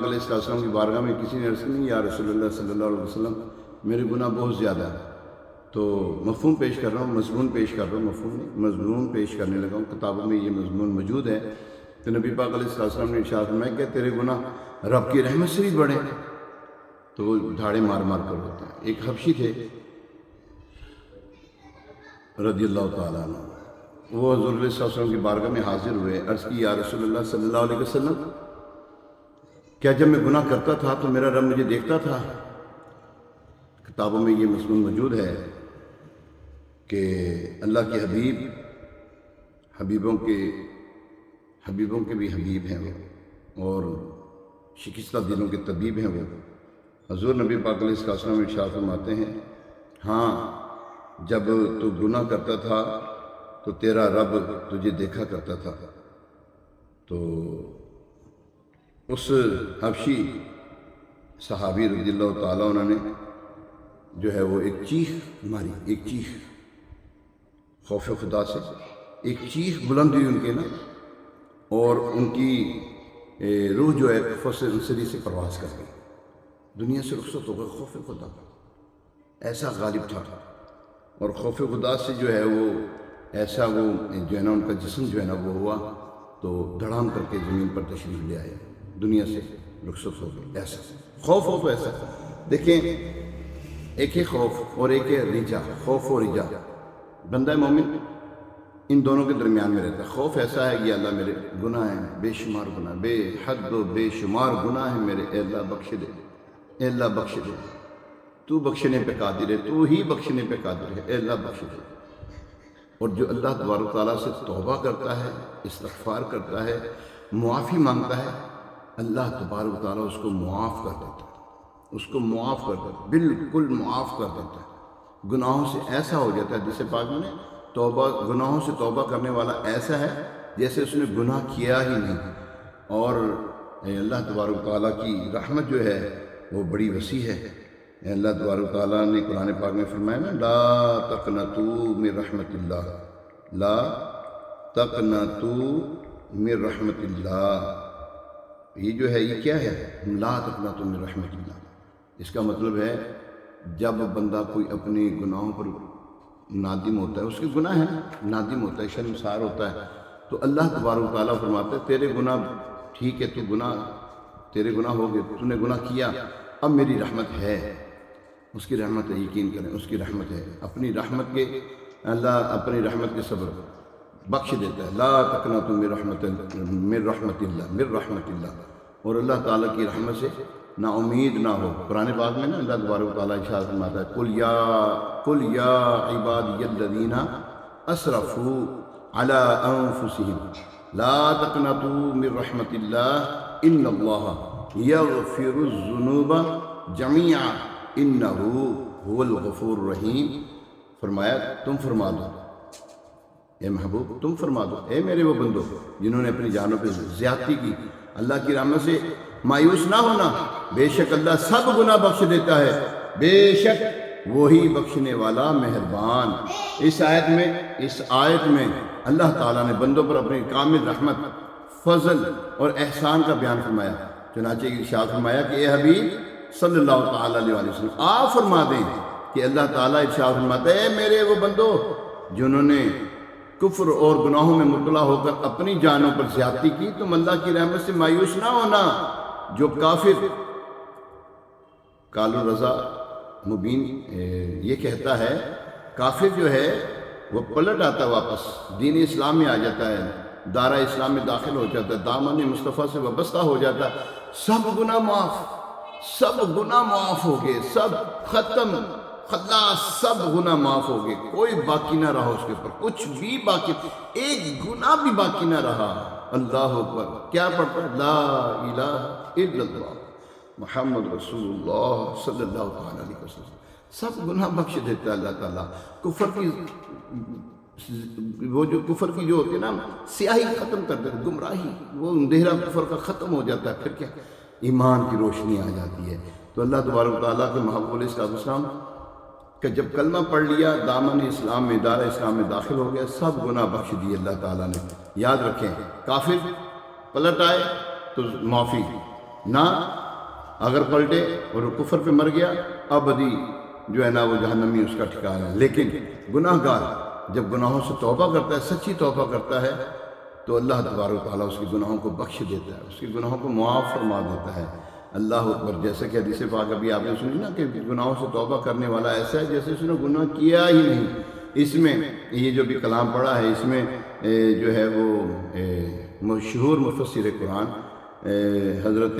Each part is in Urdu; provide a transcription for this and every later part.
علیہ السلام کی بارگاہ میں کسی نے عرض کی نہیں یا رسول اللہ صلی اللہ علیہ وسلم میرے گناہ بہت زیادہ ہے، تو مفہوم پیش کر رہا ہوں، مضمون پیش کر رہا ہوں، مفہوم نہیں، مضمون پیش کرنے لگا ہوں، کتابوں میں یہ مضمون موجود ہے۔ تو نبی پاک علیہ السلام نے ارشاد فرمایا کہ تیرے گناہ رب کی رحمت سے بھی بڑے، تو وہ دھاڑے مار مار کر ہوتا ہے۔ ایک حبشی تھے رضی اللہ تعالیٰ عنہ، وہ حضور علیہ السلام کی بارگاہ میں حاضر ہوئے، عرض کی یا رسول اللہ صلی اللہ علیہ وسلم کیا جب میں گناہ کرتا تھا تو میرا رب مجھے دیکھتا تھا؟ کتابوں میں یہ مضمون موجود ہے کہ اللہ کے حبیب حبیبوں کے بھی حبیب ہیں وہ، اور شکستہ دلوں کے طبیب ہیں وہ۔ حضور نبی پاک علیہ السلام ارشاد فرماتے ہیں ہاں جب تو گناہ کرتا تھا تو تیرا رب تجھے دیکھا کرتا تھا۔ تو اس حبشی صحابی رضی اللہ تعالیٰ عنہ نے جو ہے وہ ایک چیخ ماری، ایک چیخ خوف خدا سے، ایک چیخ بلند ہوئی ان کے نا، اور ان کی روح جو ہے انسری سے پرواز کر گئی، دنیا سے رخصت ہو گئے۔ خوف خدا ایسا غالب تھا، اور خوف خدا سے جو ہے وہ ایسا وہ جو ہے نا ان کا جسم جو ہے نا وہ ہوا تو دھڑام کر کے زمین پر تشریف لے آئے، دنیا سے رخصت ہو گئی۔ ایسا خوف ہو تو ایسا دیکھیں، ایک ہے خوف اور ایک ہے رجا، خوف اور رجا۔ بندہ مومن ان دونوں کے درمیان میں رہتا ہے۔ خوف ایسا ہے کہ اللہ میرے گناہ ہیں، بے شمار گناہ، بے حد و بے شمار گناہ ہیں میرے، اے اللہ بخش دے، اے اللہ بخش دے، تو بخشنے پہ قادر ہے، تو ہی بخشنے پہ قادر ہے، اے اللہ بخش دے۔ اور جو اللہ تبارک تعالیٰ سے توبہ کرتا ہے، استغفار کرتا ہے، معافی مانگتا ہے، اللہ تبارک تعالیٰ اس کو معاف کر دیتا ہے، اس کو معاف کر دیتا ہے، بالکل معاف کر دیتا ہے۔ گناہوں سے ایسا ہو جاتا ہے، جسے پاک میں توبہ، گناہوں سے توبہ کرنے والا ایسا ہے جیسے اس نے گناہ کیا ہی نہیں۔ اور اللہ تبارک تعالیٰ کی رحمت جو ہے وہ بڑی وسیع ہے۔ اللہ تبارک تعالیٰ نے قرآن پاک میں فرمایا نا لا تقنطوا من رحمت اللہ، لا تقنطوا من رحمت اللہ۔ یہ جو ہے یہ کیا ہے؟ لا تقنطوا من رحمت اللہ، اس کا مطلب ہے جب بندہ کوئی اپنی گناہوں پر نادم ہوتا ہے، اس کے گناہ ہیں، نادم ہوتا ہے، شرمسار ہوتا ہے، تو اللہ تبارک تعالیٰ فرماتا ہے تیرے گناہ ٹھیک ہے، تیرے گناہ ہو گئے، تو نے گناہ کیا، اب میری رحمت ہے، اس کی رحمت ہے، یقین کریں اس کی رحمت ہے، اپنی رحمت کے اللہ اپنی رحمت کے سبب بخش دیتا ہے۔ لا تقنطوا من رحمت اللہ، اور اللہ تعالیٰ کی رحمت سے نا امید نہ ہو۔ قرآن پاک میں نا اللہ تبارک تعالیٰ ارشاد فرماتا ہے قل یا عبادی الذین اسرفوا علی انفسہم لا تقنطوا من رحمت اللہ ان اللہ یغفر الذنوب جميعا انہ هو الغفور الرحیم۔ فرمایا تم فرما دو اے محبوب، تم فرما دو اے میرے وہ بندو جنہوں نے اپنی جانوں پہ زیادتی کی، اللہ کی رحمت سے مایوس نہ ہونا، بے شک اللہ سب گناہ بخش دیتا ہے، بے شک وہی بخشنے والا مہربان۔ اس آیت میں اللہ تعالیٰ نے بندوں پر اپنی کامل رحمت، فضل اور احسان کا بیان فرمایا۔ چنانچہ ارشاد فرمایا کہ اے حبیب صلی اللہ تعالیٰ علیہ وسلم آپ فرما دیں کہ اللہ تعالیٰ ارشاد فرماتا ہے اے میرے وہ بندو جنہوں نے کفر اور گناہوں میں مبتلا ہو کر اپنی جانوں پر زیادتی کی، تم اللہ کی رحمت سے مایوس نہ ہونا۔ جو کافر قال رضا مبین یہ کہتا ہے، کافر جو ہے وہ پلٹ آتا واپس دین اسلام میں آ جاتا ہے، دارہ اسلام میں داخل ہو جاتا ہے، دامن مصطفیٰ سے وابستہ ہو جاتا ہے، سب گناہ معاف ہو گئے، سب ختم، خلاص، سب گناہ معاف ہو گئے، کوئی باقی نہ رہا اس کے اوپر، کچھ بھی باقی، ایک گناہ بھی باقی نہ رہا۔ اللہ اکبر، کیا پڑھتا ہے؟ لا الہ الا اللہ محمد رسول اللہ صلی اللہ تعالیٰ علیہ وسلم، سب گناہ بخش دیتا ہے اللہ تعالیٰ۔ کفر کی جو ہوتی ہے نا سیاہی ختم کر دیتا، گمراہی، وہ اندھیرا کفر کا ختم ہو جاتا ہے، پھر کیا ایمان کی روشنی آ جاتی ہے۔ تو اللہ تبارک تعالیٰ کے محبوب علیہ السلام کہ جب کلمہ پڑھ لیا، دامن اسلام میں، دار اسلام میں داخل ہو گیا، سب گناہ بخش دیے اللہ تعالیٰ نے۔ یاد رکھیں، کافر پلٹ آئے تو معافی، نہ اگر پلٹے اور وہ کفر پہ مر گیا ابدی جو ہے نا وہ جہنمی اس کا ٹھکانہ ہے۔ لیکن گناہ گار جب گناہوں سے توبہ کرتا ہے، سچی توبہ کرتا ہے، تو اللہ تبارک و تعالیٰ اس کے گناہوں کو بخش دیتا ہے، اس کے گناہوں کو معاف فرما دیتا ہے۔ اللہ اکبر۔ جیسے کہ حدیث پاک ابھی آپ نے سنی نا کہ گناہوں سے توبہ کرنے والا ایسا ہے جیسے اس نے گناہ کیا ہی نہیں۔ اس میں یہ جو بھی کلام پڑھا ہے، اس میں جو ہے وہ مشہور مفسر قرآن حضرت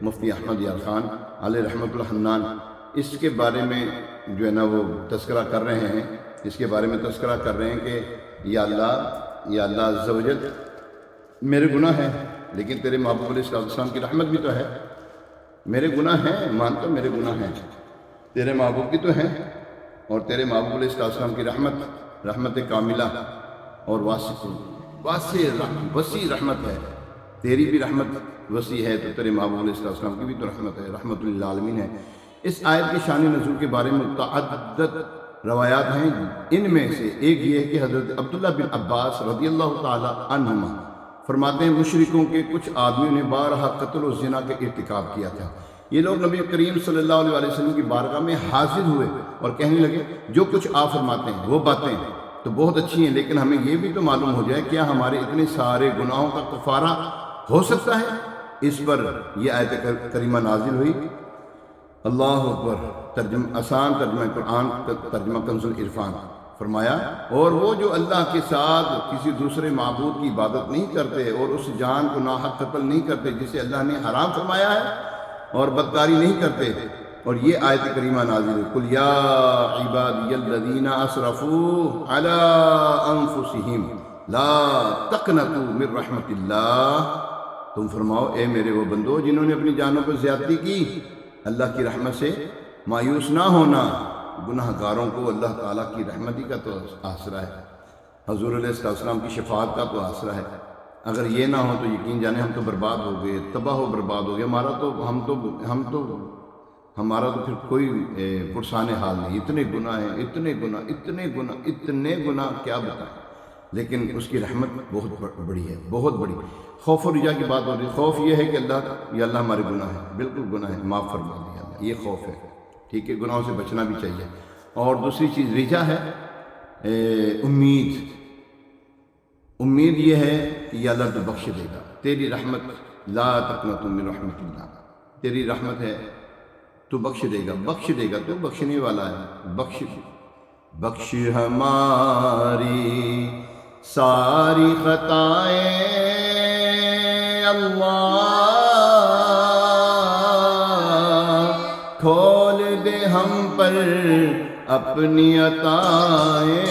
مفتی احمد یار خان علیہ رحمۃ الحنان اس کے بارے میں جو ہے نا وہ تذکرہ کر رہے ہیں، اس کے بارے میں تذکرہ کر رہے ہیں کہ یا اللہ عز و جل میرے گناہ ہیں، لیکن تیرے محبوب علیہ السلام کی رحمت بھی تو ہے۔ میرے گناہ ہیں، مانتا ہوں میرے گناہ ہیں، تیرے محبوب کی تو ہیں، اور تیرے محبوب علیہ السلام کی رحمت کاملہ اور وسیع رحمت ہے۔ تیری بھی رحمت وسیع ہے تو تیرے محبوب علیہ السلام کی بھی تو رحمت ہے، رحمت للعالمین ہے۔ اس آیت کے شان نزول کے بارے میں متعدد روایات ہیں۔ ان میں سے ایک یہ ہے کہ حضرت عبداللہ بن عباس رضی اللہ تعالی عنہما فرماتے ہیں مشرکوں کے کچھ آدمیوں نے بارہا قتل و زنا کا ارتکاب کیا تھا۔ یہ لوگ نبی کریم صلی اللہ علیہ وسلم کی بارگاہ میں حاضر ہوئے اور کہنے لگے جو کچھ آپ فرماتے ہیں وہ باتیں تو بہت اچھی ہیں، لیکن ہمیں یہ بھی تو معلوم ہو جائے کیا ہمارے اتنے سارے گناہوں کا کفارہ ہو سکتا ہے؟ اس پر یہ آیت کریمہ نازل ہوئی۔ اللہ اکبر۔ آسان ترجمہ قرآن، ترجمہ کنز العرفان فرمایا، اور وہ جو اللہ کے ساتھ کسی دوسرے معبود کی عبادت نہیں کرتے اور اس جان کو ناحق قتل نہیں کرتے جسے اللہ نے حرام فرمایا ہے، اور بدکاری نہیں کرتے۔ اور یہ آیت کریمہ نازل ہے، قُلْ يَا عِبَادِيَ الَّذِينَ أَسْرَفُوا عَلَىٰ أَنفُسِهِمْ لَا تَقْنَطُوا مِن رَحْمَةِ اللَّهِ، تم فرماؤ اے میرے وہ بندو جنہوں نے اپنی جانوں پر زیادتی کی، اللہ کی رحمت سے مایوس نہ ہونا۔ گناہ گاروں کو اللہ تعالیٰ کی رحمتی کا تو آسرا ہے، حضور علیہ السلام کی شفاعت کا تو آسرا ہے۔ اگر یہ نہ ہو تو یقین جانے ہم تو برباد ہو گئے، تباہ و برباد ہو گئے، ہمارا تو پھر کوئی پرسان حال نہیں۔ اتنے گناہ کیا بتائیں، لیکن اس کی رحمت بہت بڑی ہے، بہت بڑی۔ خوف و رجا کی بات ہو رہی ہے، خوف یہ ہے کہ اللہ ہمارے گناہ ہے، بالکل گناہ ہے، معاف فرما دیا اللہ، یہ خوف ہے، ٹھیک ہے، گناہوں سے بچنا بھی چاہیے۔ اور دوسری چیز رجا ہے، امید یہ ہے کہ یا اللہ تو بخش دے گا، تیری رحمت، لا تقنطوا من رحمت اللہ، تیری رحمت ہے تو بخش دے گا، تو بخشنے والا ہے۔ بخش ہماری ساری خطائیں اللہ، کھول دے ہم پر اپنی عطائیں،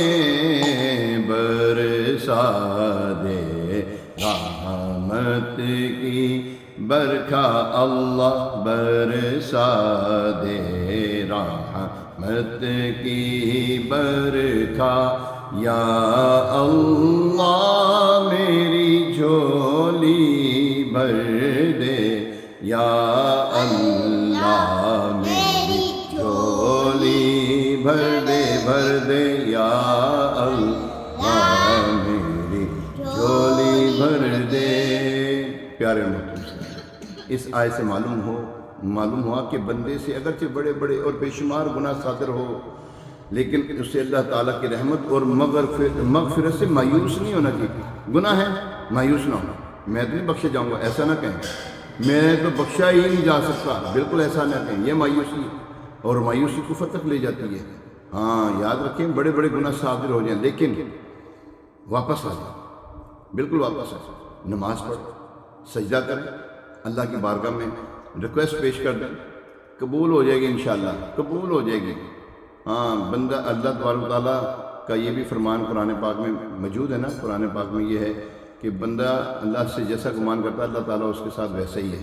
برسا دے رحمت کی برکھا اللہ، برسا دے رحمت کی برکھا، یا اللہ میری جھولی بھر دے، یا اللہ میری جھولی بھر دے، یا اللہ میری جھولی بھر دے۔ پیارے محترم سے اس آیت سے معلوم ہوا کہ بندے سے اگرچہ بڑے بڑے اور بے شمار گناہ صادر ہو، لیکن اس سے اللہ تعالیٰ کی رحمت اور مغفرت سے مایوس نہیں ہونا چاہیے۔ گناہ ہے، مایوس نہ ہو، میں تو نہیں بخشے جاؤں گا، ایسا نہ کہیں، میں تو بخشا ہی نہیں جا سکتا، بالکل ایسا نہ کہیں، یہ مایوسی، اور مایوسی کفر تک لے جاتی ہے۔ ہاں یاد رکھیں، بڑے بڑے گناہ صادر ہو جائیں لیکن واپس آ جائیں، بالکل واپس آ جائیں، نماز پڑھ، سجدہ کریں، اللہ کی بارگاہ میں ریکویسٹ پیش کر دیں، قبول ہو جائے گی انشاءاللہ، قبول ہو جائے گی۔ ہاں بندہ اللہ تبارک و تعالیٰ کا یہ بھی فرمان قرآن پاک میں موجود ہے نا، قرآن پاک میں یہ ہے کہ بندہ اللہ سے جیسا گمان کرتا ہے اللہ تعالیٰ اس کے ساتھ ویسا ہی ہے،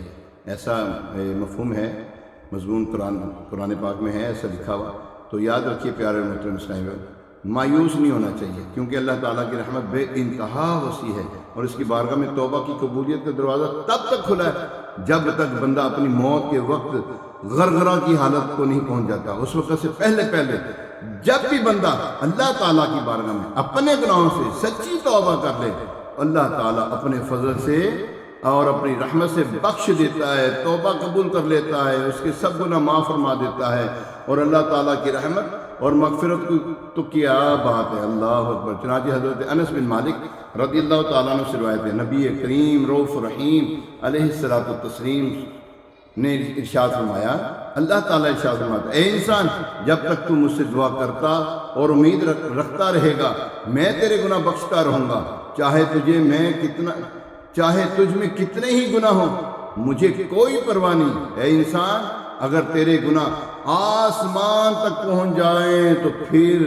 ایسا مفہوم ہے، مضمون قرآن پاک میں ہے، ایسا لکھا ہوا۔ تو یاد رکھیے پیارے محترم اسلامی، مایوس نہیں ہونا چاہیے، کیونکہ اللہ تعالیٰ کی رحمت بے انتہا وسیع ہے، اور اس کی بارگاہ میں توبہ کی قبولیت کا دروازہ تب تک کھلا ہے جب تک بندہ اپنی موت کے وقت غرغرہ کی حالت کو نہیں پہنچ جاتا۔ اس وقت سے پہلے جب بھی بندہ اللہ تعالیٰ کی بارگاہ میں اپنے گناہوں سے سچی توبہ کر لے، اللہ تعالیٰ اپنے فضل سے اور اپنی رحمت سے بخش دیتا ہے، توبہ قبول کر لیتا ہے، اس کے سب گناہ معاف فرما دیتا ہے۔ اور اللہ تعالیٰ کی رحمت اور مغفرت کی تو کیا بات ہے، اللہ اکبر۔ چنانچہ حضرت انس بن مالک رضی اللہ تعالیٰ عنہ سے روایت ہے، نبی کریم رؤوف رحیم علیہ الصلوۃ والتسلیم نے ارشاد فرمایا، اللہ تعالیٰ ارشاد فرماتا ہے، اے انسان، جب تک تو مجھ سے دعا کرتا اور امید رکھتا رہے گا، میں تیرے گناہ بخشتا رہوں گا، چاہے تجھ میں کتنے ہی گناہ ہوں، مجھے کوئی پرواہ نہیں۔ اے انسان، اگر تیرے گناہ آسمان تک پہنچ جائیں تو پھر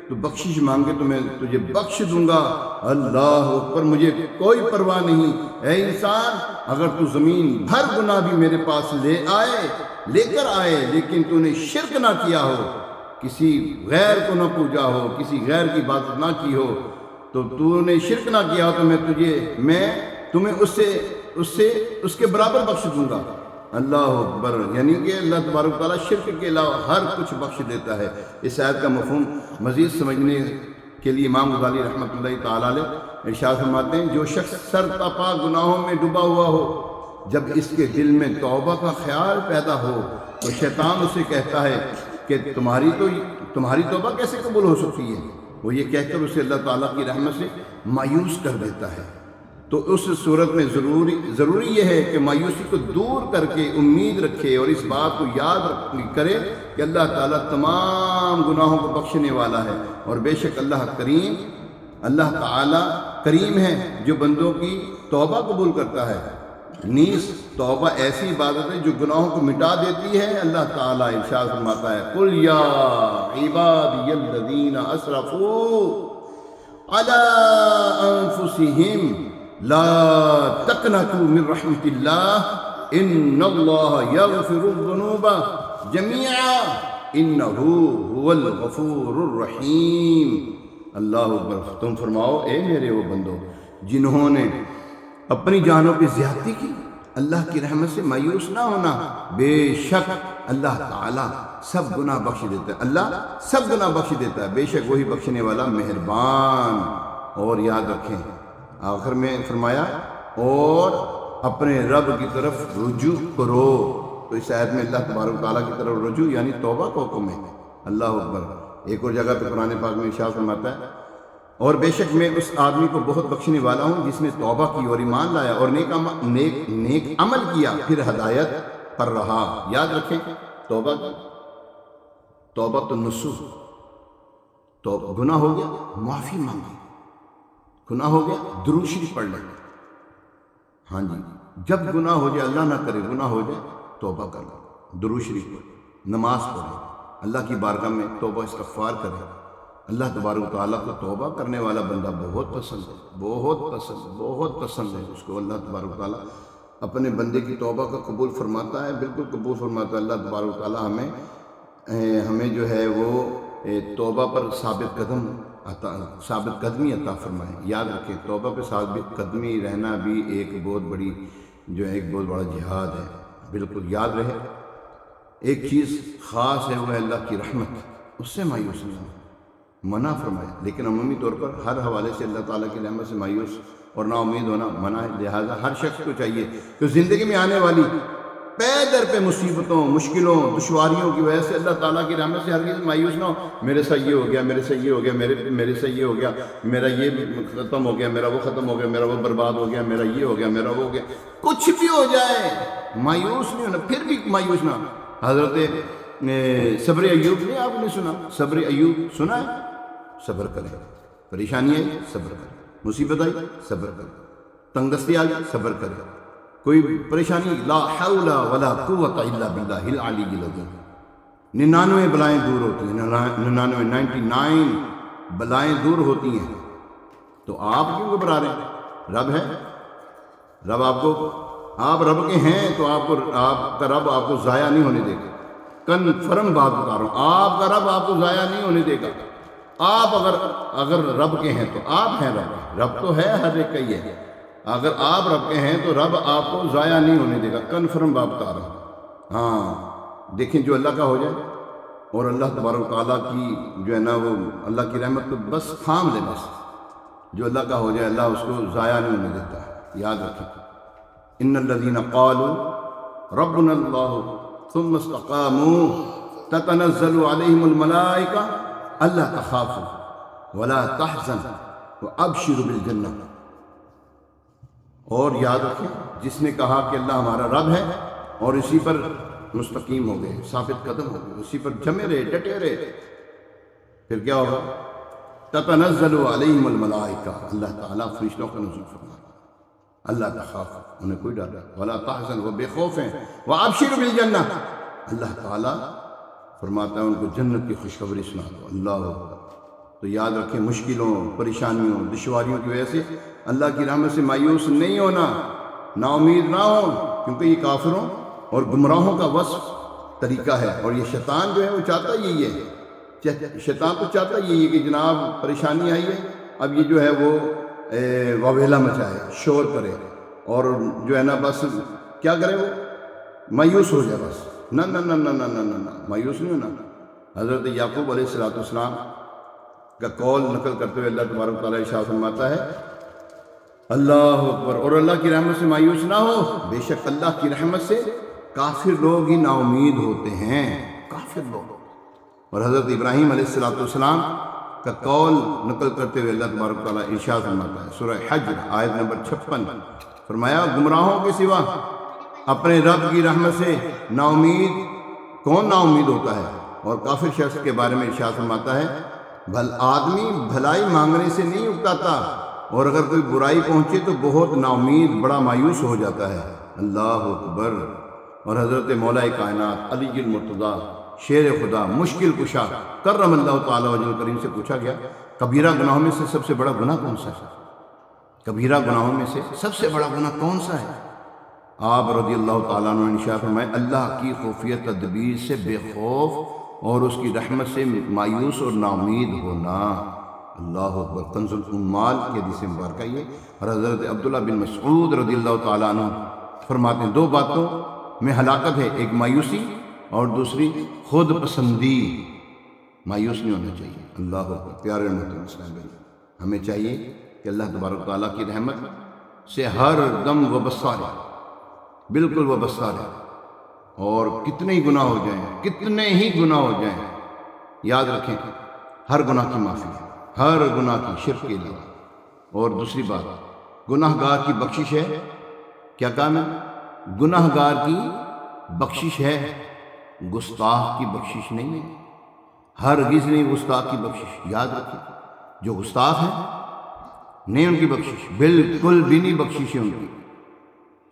تو بخشش مانگے تو میں تجھے بخش دوں گا، اللہ اکبر، مجھے کوئی پرواہ نہیں۔ اے انسان، اگر تو زمین بھر گناہ بھی میرے پاس لے کر آئے لیکن تو نے شرک نہ کیا ہو، کسی غیر کو نہ پوجا ہو، کسی غیر کی عبادت نہ کی ہو، تو نے شرک نہ کیا ہو، تو میں تمہیں اس کے برابر بخش دوں گا، اللہ اکبر۔ یعنی کہ اللہ تبارک تعالیٰ شرک کے علاوہ ہر کچھ بخش دیتا ہے۔ اس آیت کا مفہوم مزید سمجھنے کے لیے امام غزالی رحمۃ اللہ تعالیٰ علیہ ارشاد فرماتے ہیں، جو شخص سر تپا گناہوں میں ڈوبا ہوا ہو، جب اس کے دل میں توبہ کا خیال پیدا ہو تو شیطان اسے کہتا ہے کہ تمہاری توبہ کیسے قبول ہو سکتی ہے، وہ یہ کہہ کر اسے اللہ تعالیٰ کی رحمت سے مایوس کر دیتا ہے۔ تو اس صورت میں ضروری یہ ہے کہ مایوسی کو دور کر کے امید رکھے اور اس بات کو یاد کرے کہ اللہ تعالیٰ تمام گناہوں کو بخشنے والا ہے، اور بے شک اللہ تعالیٰ کریم ہے جو بندوں کی توبہ قبول کرتا ہے۔ نیز توبہ ایسی عبادت ہے جو گناہوں کو مٹا دیتی ہے۔ اللہ تعالیٰ ارشاد فرماتا ہے، قُلْ يَا عِبَادِيَ الَّذِينَ أَسْرَفُوا عَلَىٰ أَنفُسِهِمْ لا تقنطوا من رحمت اللہ ان اللہ یغفر الذنوب جميعا انہ هو الغفور الرحیم۔ اللہ اکبر۔ تم فرماؤ، اے میرے وہ بندو جنہوں نے اپنی جانوں پہ زیادتی کی، اللہ کی رحمت سے مایوس نہ ہونا، بے شک اللہ تعالیٰ سب گناہ بخش دیتا ہے، اللہ سب گناہ بخش دیتا ہے، بے شک وہی بخشنے والا مہربان۔ اور یاد رکھیں، آخر میں فرمایا، اور اپنے رب کی طرف رجوع کرو۔ تو اس آیت میں اللہ تبارک تعالیٰ کی طرف رجوع یعنی توبہ کا حکم ہے، اللہ اکبر۔ ایک اور جگہ پہ قرآن پاک میں ارشاد فرماتا ہے، اور بے شک میں اس آدمی کو بہت بخشنے والا ہوں جس نے توبہ کی اور ایمان لایا اور نیک عمل کیا، پھر ہدایت پر رہا۔ یاد رکھیں، توبہ تو نصوح، تو گناہ ہو گیا معافی مانگی، گناہ ہو گیا درود شریف پڑھ لیں۔ ہاں جی، جب گناہ ہو جائے، اللہ نہ کرے گناہ ہو جائے، توبہ کر لیں، درود شریف پڑھ، نماز پڑھیں، اللہ کی بارگاہ میں توبہ استغفار کریں۔ اللہ تبارک تعالیٰ کو توبہ کرنے والا بندہ بہت پسند ہے، بہت پسند ہے اس کو۔ اللہ تبارک تعالیٰ اپنے بندے کی توبہ کا قبول فرماتا ہے، بالکل قبول فرماتا ہے۔ اللہ تبارک تعالیٰ ہمیں جو ہے وہ توبہ پر ثابت قدمی عطا فرمائے۔ یاد رکھیں، توبہ پہ ثابت قدمی رہنا بھی ایک بہت بڑا جہاد ہے، بالکل یاد رہے۔ ایک چیز خاص ہے، وہ ہے اللہ کی رحمت، اس سے مایوس نہیں ہونا، منع فرمایا، لیکن عمومی طور پر ہر حوالے سے اللہ تعالیٰ کی رحمت سے مایوس اور نا امید ہونا منع ہے۔ لہٰذا ہر شخص کو چاہیے کہ زندگی میں آنے والی پے در پہ مصیبتوں، مشکلوں، دشواریوں کی وجہ سے اللہ تعالیٰ کی رحمت سے ہرگز مایوس نہ ہو۔ میرے سے یہ ہو گیا، میرے سے یہ ہو گیا، میرے سے یہ ہو گیا، میرا یہ ختم ہو گیا، میرا وہ ختم ہو گیا، میرا وہ برباد ہو گیا، میرا یہ ہو گیا، میرا وہ ہو گیا، کچھ بھی ہو جائے مایوس نہیں ہونا، پھر بھی مایوس نہ۔ حضرت صبر ایوب نے آپ نے سنا، صبر ایوب سنا ہے؟ صبر کریں، پریشانی آئی صبر کریں، مصیبت آئی صبر کریں، تنگستی آئی صبر کریں، کوئی پریشانی، لا حول ولا قوت الا باللہ العلی العظیم۔ 99 بلائیں دور ہوتی ہیں، 99 بلائیں دور ہوتی ہیں، تو آپ کیوں گھبرا رہے ہیں؟ رب ہے، رب آپ رب کے ہیں، تو آپ کا رب آپ کو ضائع نہیں ہونے دے گا۔ کنفرم بات بتا رہا ہوں، آپ کا رب آپ کو ضائع نہیں ہونے دے گا۔ آپ اگر رب کے ہیں تو آپ ہیں، رب تو ہے، ہر ایک کا ہی ہے۔ اگر آپ رب کے ہیں تو رب آپ کو ضائع نہیں ہونے دے گا، کنفرم بات بتا رہا ہوں۔ ہاں دیکھیں، جو اللہ کا ہو جائے اور اللہ تبارک تعالیٰ کی جو ہے نا وہ اللہ کی رحمت کو بس تھام لے، بس جو اللہ کا ہو جائے اللہ اس کو ضائع نہیں ہونے دیتا ہے، یاد رکھیں۔ ان الذین قالوا ربنا اللہ ثم استقاموا تتنزل علیہم الملائکہ الا تخافوا ولا تحزنوا وابشروا بالجنہ۔ اور یاد رکھیں، جس نے کہا کہ اللہ ہمارا رب ہے اور اسی پر مستقیم ہو گئے، ثابت قدم ہو گئے، اسی پر جمے رہے، ڈٹے رہے، پھر کیا ہوگا؟ تتنزل علیہم الملائکہ، اللہ تعالیٰ فرشتوں کا نزول فرمائے، اللہ تخاف، انہیں کوئی ڈر نہیں، ولا تحزن، وہ بے خوف ہیں، وابشروا بالجنہ، اللہ تعالیٰ فرماتا ہے ان کو جنت کی خوشخبری سنا دو۔ اللہ اکبر۔ تو یاد رکھیں، مشکلوں، پریشانیوں، دشواریوں کی وجہ سے اللہ کی رحمت سے مایوس نہیں ہونا، نا امید نہ ہو، کیونکہ یہ کافروں اور گمراہوں کا وصف طریقہ ہے، اور یہ شیطان جو ہے وہ چاہتا یہی ہے، شیطان تو چاہتا یہی ہے کہ جناب پریشانی آئی ہے، اب یہ جو ہے وہ واویلا مچائے، شور کرے، اور جو ہے نا بس کیا کرے، وہ مایوس ہو جائے بس۔ نہ نہ نہ نہ نہ نہ نہ نہ، مایوس نہیں ہونا۔ حضرت یعقوب علیہ السلام کا قول نقل کرتے ہوئے اللہ تبارک تعالیٰ ارشاد فرماتا ہے، اللہ اکبر، اور اللہ کی رحمت سے مایوس نہ ہو، بے شک اللہ کی رحمت سے کافر لوگ ہی نا امید ہوتے ہیں، کافر لوگ۔ اور حضرت ابراہیم علیہ السلام کا قول نقل کرتے ہوئے اللہ تبارک تعالیٰ ارشاد فرماتا ہے، سورہ حجر آیت نمبر 56، فرمایا گمراہوں کے سوا اپنے رب کی رحمت سے نا امید کون نا امید ہوتا ہے؟ اور کافر شخص کے بارے میں ارشاد فرماتا ہے، آدمی بھلائی مانگنے سے نہیں اکتاتا، اور اگر کوئی برائی پہنچے تو بہت نا امید، بڑا مایوس ہو جاتا ہے۔ اللہ اکبر۔ اور حضرت مولا کائنات علی المرتضیٰ شیر خدا مشکل کشا کرم اللہ تعالیٰ وجہ کریم سے پوچھا گیا، کبیرہ گناہوں میں سے سب سے بڑا گناہ کون سا ہے؟ کبیرہ گناہوں میں سے سب سے بڑا گناہ کون سا ہے؟ آپ رضی اللہ تعالیٰ عنہ نے ارشاد فرمایا، اللہ کی خفیہ تدبیر سے بے خوف اور اس کی رحمت سے مایوس اور نا امید ہونا۔ اللہ اکبر۔ کنز العمال کی حدیث مبارکہ یہ، اور حضرت عبداللہ بن مسعود رضی اللہ تعالیٰ عنہ فرماتے ہیں، دو باتوں میں ہلاکت ہے، ایک مایوسی اور دوسری خود پسندی۔ مایوس نہیں ہونا چاہیے۔ اللہ اکبر۔ پیارے اسلام بھائی، ہمیں چاہیے کہ اللہ تبارک تعالیٰ کی رحمت سے ہر دم وابستہ رہے، بالکل وابستہ رہے، اور کتنے ہی گناہ ہو جائیں، کتنے ہی گناہ ہو جائیں، یاد رکھیں ہر گناہ کی معافی ہے، ہر گناہ کی، شرک کے علاوہ۔ اور دوسری بات، گناہ گار کی بخشش ہے، کیا کام ہے؟ گناہ گار کی بخشش ہے، گستاخ کی بخشش نہیں ہے، ہرگز نہیں گستاخ کی بخشش۔ یاد رکھیں، جو گستاخ ہیں نہیں ان کی بخشش، بالکل بھی نہیں بخشش ہے ان کی۔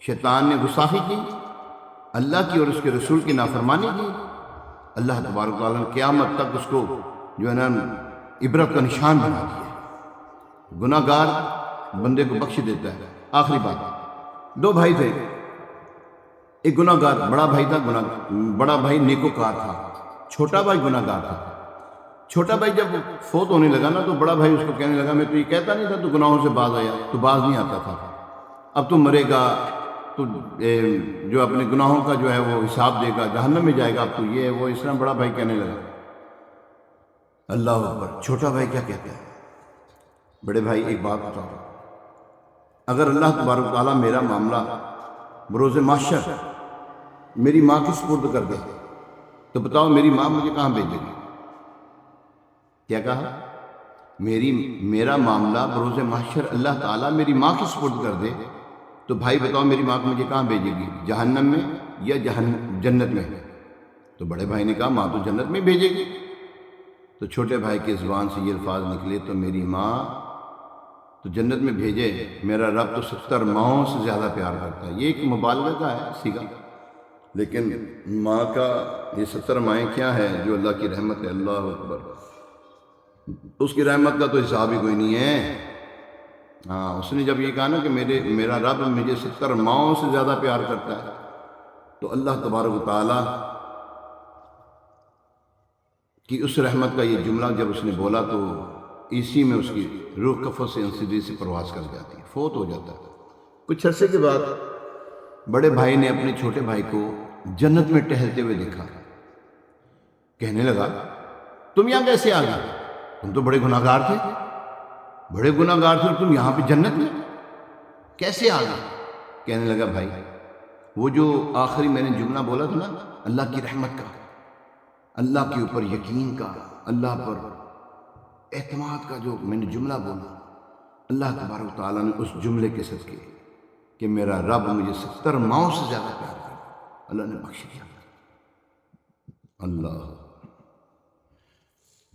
شیطان نے گستاخی کی، اللہ کی اور اس کے رسول کی نافرمانی کی، اللہ تبارک تعالیٰ نے قیامت تک اس کو جو ہے نا عبرت کا نشان بنا دیا۔ گناہ گار بندے کو بخش دیتا ہے۔ آخری بات، دو بھائی تھے، ایک گناہ گار بڑا بھائی تھا، بڑا بھائی نیکوکار تھا، چھوٹا بھائی گناہ گار تھا۔ چھوٹا بھائی جب فوت ہونے لگا نا تو بڑا بھائی اس کو کہنے لگا، میں تو یہ کہتا نہیں تھا تو گناہوں سے باز آیا، تو باز نہیں آتا تھا، اب تو مرے گا، تو جو اپنے گناہوں کا جو ہے وہ حساب دے گا، جہنم میں جائے گا، اب تو یہ ہے وہ، اس طرح بڑا بھائی کہنے لگا۔ اللہ اکبر۔ چھوٹا بھائی کیا کہتا ہے؟ بڑے بھائی ایک بات بتاؤ، اگر اللہ تبارک تعالیٰ میرا معاملہ بروز محشر میری ماں کی سپرد کر دے تو بتاؤ میری ماں مجھے کہاں بھیجے گی؟ کیا کہا؟ میرا معاملہ بروز محشر اللہ تعالیٰ میری ماں کی سپرد کر دے تو بھائی بتاؤ میری ماں کو مجھے کہاں بھیجے گی؟ جہنم میں یا جنت میں؟ تو بڑے بھائی نے کہا ماں تو جنت میں بھیجے گی۔ تو چھوٹے بھائی کی زبان سے یہ الفاظ نکلے، تو میری ماں تو جنت میں بھیجے، میرا رب تو 70 ماؤں سے زیادہ پیار کرتا ہے۔ یہ ایک مبالغہ کا ہے سیگا، لیکن ماں کا یہ 70 مائیں کیا ہے جو اللہ کی رحمت ہے۔ اللہ اکبر۔ اس کی رحمت کا تو حساب ہی کوئی نہیں ہے۔ ہاں، اس نے جب یہ کہا نا کہ میرا رب مجھے 70 ماؤں سے زیادہ پیار کرتا ہے، تو اللہ تبارک و تعالیٰ کی اس رحمت کا یہ جملہ جب اس نے بولا تو اسی میں اس کی روح کفن سے انسدی سے پرواز کر جاتی ہے، فوت ہو جاتا ہے۔ کچھ عرصے کے بعد بڑے بھائی نے اپنے چھوٹے بھائی کو جنت میں ٹہلتے ہوئے دیکھا، کہنے لگا تم یہاں کیسے آ گئے؟ تم تو بڑے گناہ گار تھے، بڑے گناہ گار تھے، تم یہاں پہ جنت میں کیسے آ گئے؟ کہنے لگا بھائی وہ جو آخری میں نے جملہ بولا تھا نا، اللہ کی رحمت کا، اللہ کے اوپر یقین کا، اللہ پر اعتماد کا جو میں نے جملہ بولا، اللہ تبارک و تعالیٰ نے اس جملے کے صدقے کہ میرا رب مجھے 70 ماؤں سے زیادہ پیار کرتا، اللہ نے بخش دیا۔ اللہ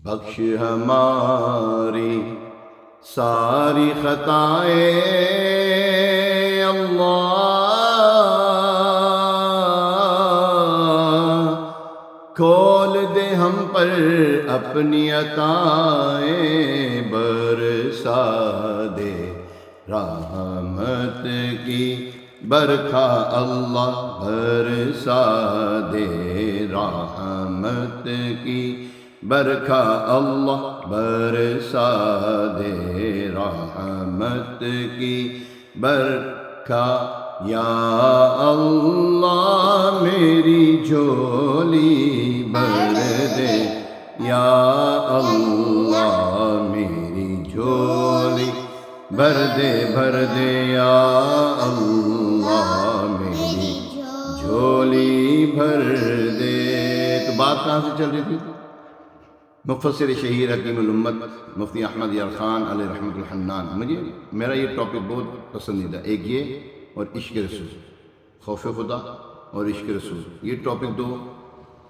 بخش ہماری ساری خطائیں اللہ، کھول دے ہم پر اپنی عطائیں، برسا دے رحمت کی برکھا اللہ، برسا دے رحمت کی برکھا اللہ، برسا دے رحمت کی برکھا، یا اللہ میری جھولی بھر دے، یا اللہ میری جھولی بھر دے، بھر دے، یا اللہ میری جھولی بھر دے۔ تو بات کہاں سے چل رہی تھی؟ مفسر شہیر حکیم الامت مفتی احمد یار خان علیہ رحمۃ الحنان۔ مجھے میرا یہ ٹاپک بہت پسندیدہ، ایک یہ اور عشق رسول، خوف خدا اور عشق رسول، یہ ٹاپک دو۔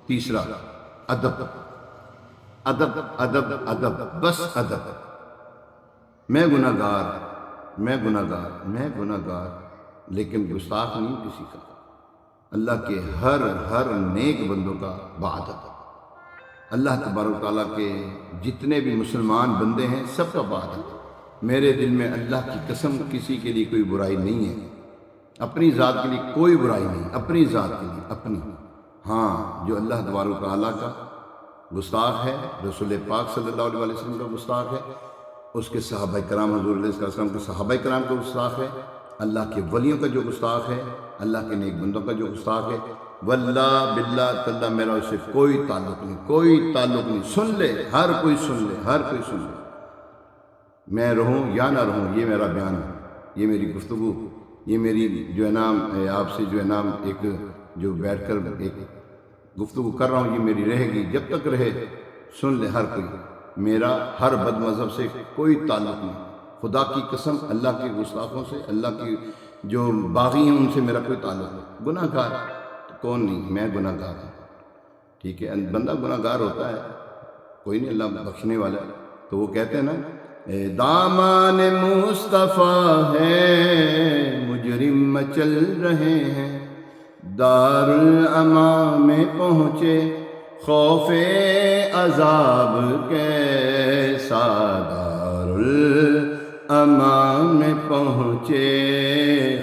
تیسرا ادب، ادب ادب ادب، بس ادب۔ میں گناہ گار، میں گناہ گار، میں گناہ گار، لیکن گستاخ نہیں کسی کا، اللہ کے ہر نیک بندوں کا باادب۔ اللہ تبارک و تعالیٰ کے جتنے بھی مسلمان بندے ہیں سب کا باادب۔ میرے دل میں اللہ کی قسم کسی کے لیے کوئی برائی نہیں ہے، اپنی ذات کے لیے کوئی برائی نہیں، اپنی ذات کے لیے اپنی۔ ہاں جو اللہ تبارک و تعالیٰ کا گستاخ ہے، رسول پاک صلی اللہ علیہ وسلم کا گستاخ ہے، اس کے صحابہ کرام حضور علیہ السلام کے صحابہ کرام کا گستاخ ہے، اللہ کے ولیوں کا جو گستاخ ہے، اللہ کے نیک بندوں کا جو گستاخ ہے، واللہ باللہ تاللہ میرا اس سے کوئی تعلق نہیں، کوئی تعلق نہیں۔ سن لے ہر کوئی، سن لے ہر کوئی، سن لے، میں رہوں یا نہ رہوں، یہ میرا بیان ہے، یہ میری گفتگو، یہ میری جو ہے نام آپ سے جو ہے نام ایک جو بیٹھ کر ایک گفتگو کر رہا ہوں، یہ میری رہے گی جب تک رہے۔ سن لے ہر کوئی، میرا ہر بد مذہب سے کوئی تعلق نہیں، خدا کی قسم اللہ کے گستاخوں سے، اللہ کی جو باغی ہیں ان سے میرا کوئی تعلق نہیں۔ گناہ گار کون نہیں، میں گناہ گار ہوں، ٹھیک ہے، بندہ گناہ گار ہوتا ہے، کوئی نہیں، اللہ بخشنے والا ہے۔ تو وہ کہتے ہیں نا، دامان مصطفیٰ ہے مجرم مچل رہے ہیں، دارالاماں میں پہنچے خوف عذاب کیسا، دارالاماں میں پہنچے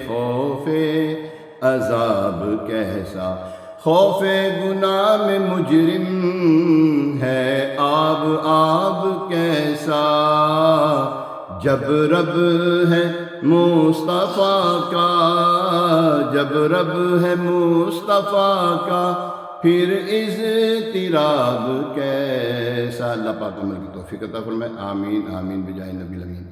خوف عذاب کیسا، خوف گناہ میں مجرم ہے آب آب کیسا، جب رب ہے مصطفیٰ کا، جب رب ہے مصطفیٰ کا، پھر اضطراب کیسا۔ اللہ پاک عمل کی توفیق عطا فرمائے، آمین آمین بجائے نبی الامین۔